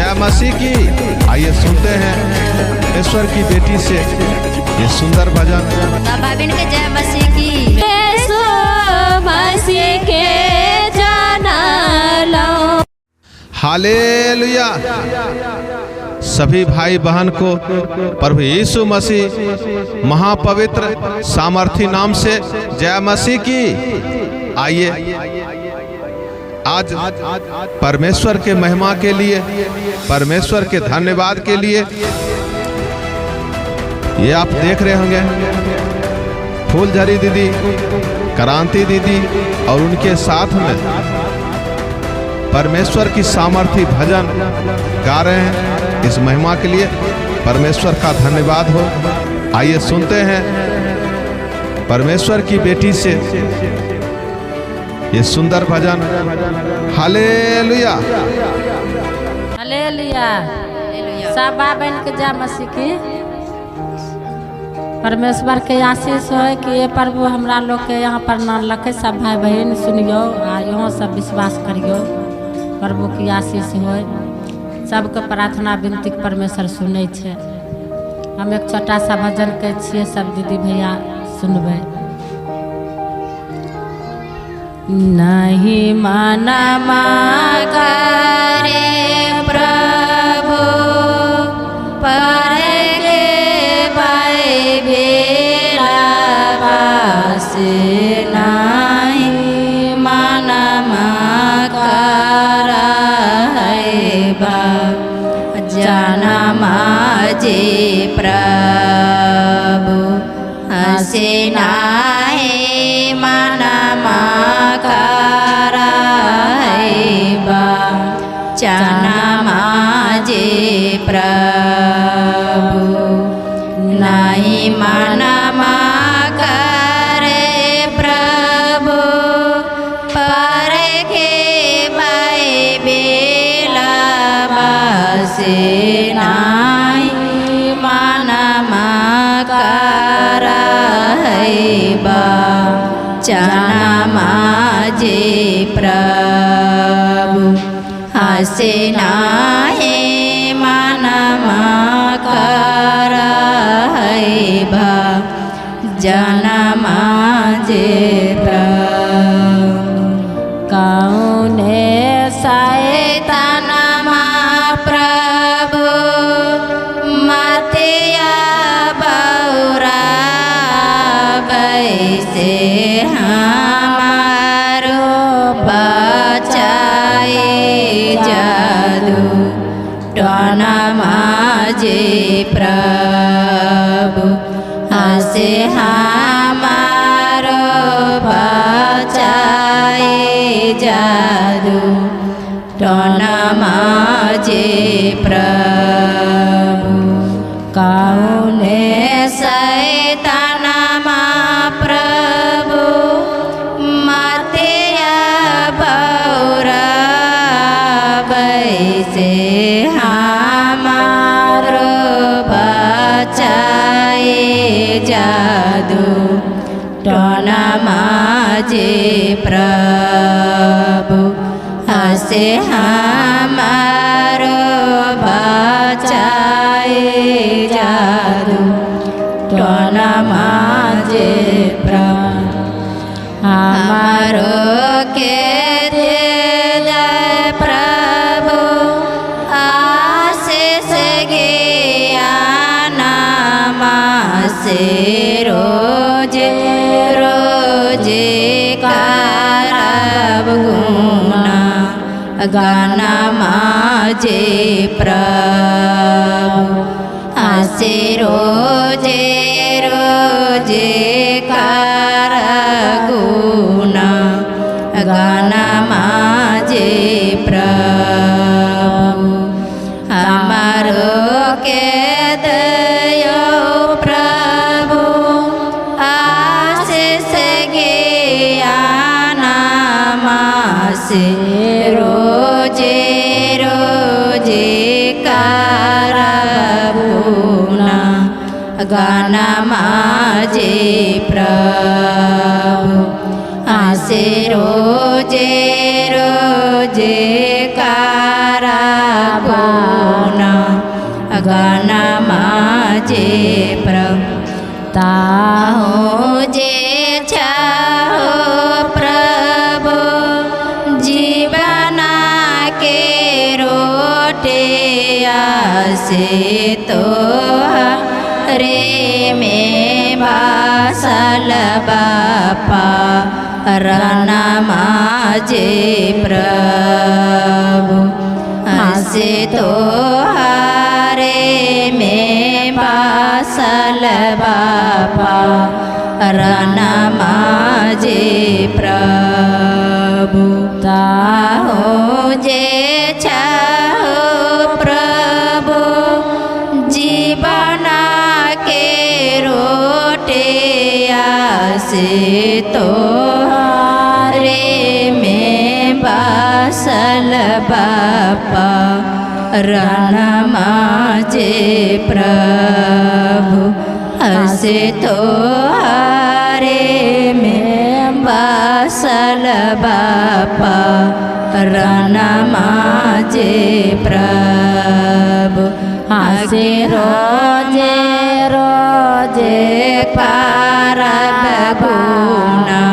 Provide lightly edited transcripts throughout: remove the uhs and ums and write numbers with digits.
जय मसीह की। आइए सुनते हैं ईश्वर की बेटी से ये सुंदर भजन। भाभिन के जय मसीह की। यीशु मसीह के जाना लो। हालेलुया। सभी भाई बहन को प्रभु यीशु मसीह महापवित्र सामर्थी नाम से जय मसीह की। आइए आज परमेश्वर के महिमा के लिए, परमेश्वर के धन्यवाद के लिए ये आप देख रहे होंगे फूलझड़ी दीदी, क्रांति दीदी और उनके साथ में परमेश्वर की सामर्थी भजन गा रहे हैं। इस महिमा के लिए परमेश्वर का धन्यवाद हो। आइए सुनते हैं परमेश्वर की बेटी से ये सुंदर भजन। Hallelujah hallelujah. सब बहन के जय मसीह की। परमेश्वर के आशीष हो कि ये प्रभु हमरा लोग के यहाँ पर नाम लखे। सब भाई बहन सुनियो आ यहाँ सब विश्वास करियो। प्रभु की आशीष हो। सबके प्रार्थना विनती परमेश्वर सुनै छे। हम एक छोटा सा भजन के छिए, सब दीदी भैया सुनबे। नहीं मनमा करे प्रभु पर के भाई बेलावास। नहीं मनमा करैबा जनमा जे प्रभु हसे नाहि मनमा करैबा जनमा जे प्रभु नहीं मनमा करे प्रभु पर के भाई बेलावास। नहीं मनमा करैबा जनमा जे प्रभु हसे नाहि मनमा करैबा जनमा जे प्रभु। कौने शैतानमा प्रभु मतिया बौराबै से हमारो बचाए जादू टनमा जे प्रभु हसे हमारो बचाए जादू टनमा जे प्रभु। कौने शैतानमा प्रभु मतिया बौराबै से हमारो बचाए जादू टनमा जे प्रभु हसे हमारो बचाए जादू टनमा जे प्रभु। हमारो के दे प्रभु आशीष ज्ञानमा से रोज रोज करब गुना गानमा जे प्रभु हसे रोजे रोजे करब गुना गानमा जे प्रभु। हमारो के दयो प्रभु आशीष ज्ञानमा से रोजे रोजे करब गुना गानमा जे प्रभु हसे रोजे रोजे करब गाना माझे ताहो जे चाहो प्रभु जीवना के रोटे आसे तो रे में भासल बापा राना माझे प्रभु आसे तो हारे में भासल बापा राना माझे प्रभु ताहो जे चाहो प्रभु जीवना के रोटे आसे तो रे में बासल बापा राना माझे प्रभु आसे तो हारे में बासल बापा राना माझे प्रभु आसे रोजे रोजे पारब गुना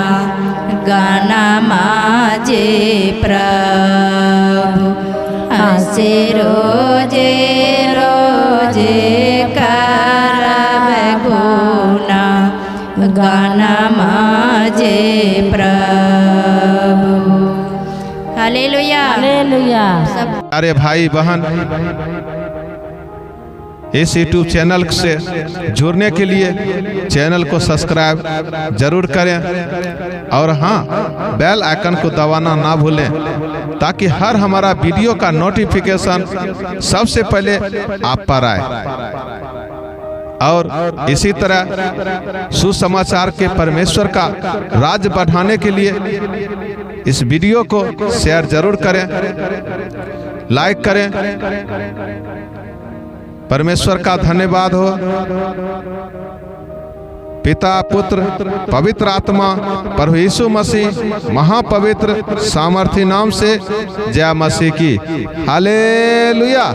गाना माझे प्रभु आसे रोजे रोजे करब गुना गाना माझे प्रभु हालेलुया हालेलुया। अरे भाई बहन, इस YouTube चैनल से जुड़ने के लिए चैनल को सब्सक्राइब जरूर करें और हाँ, बेल आइकन को दबाना ना भूलें ताकि हर हमारा वीडियो का नोटिफिकेशन सबसे पहले आप पर आए। और इसी तरह सुसमाचार के परमेश्वर का राज बढ़ाने के लिए इस वीडियो को शेयर जरूर करें, लाइक करें। परमेश्वर का धन्यवाद हो। पिता पुत्र पवित्र आत्मा प्रभु यीशु मसीह महापवित्र सामर्थी नाम से जय मसीह की। हालेलुया।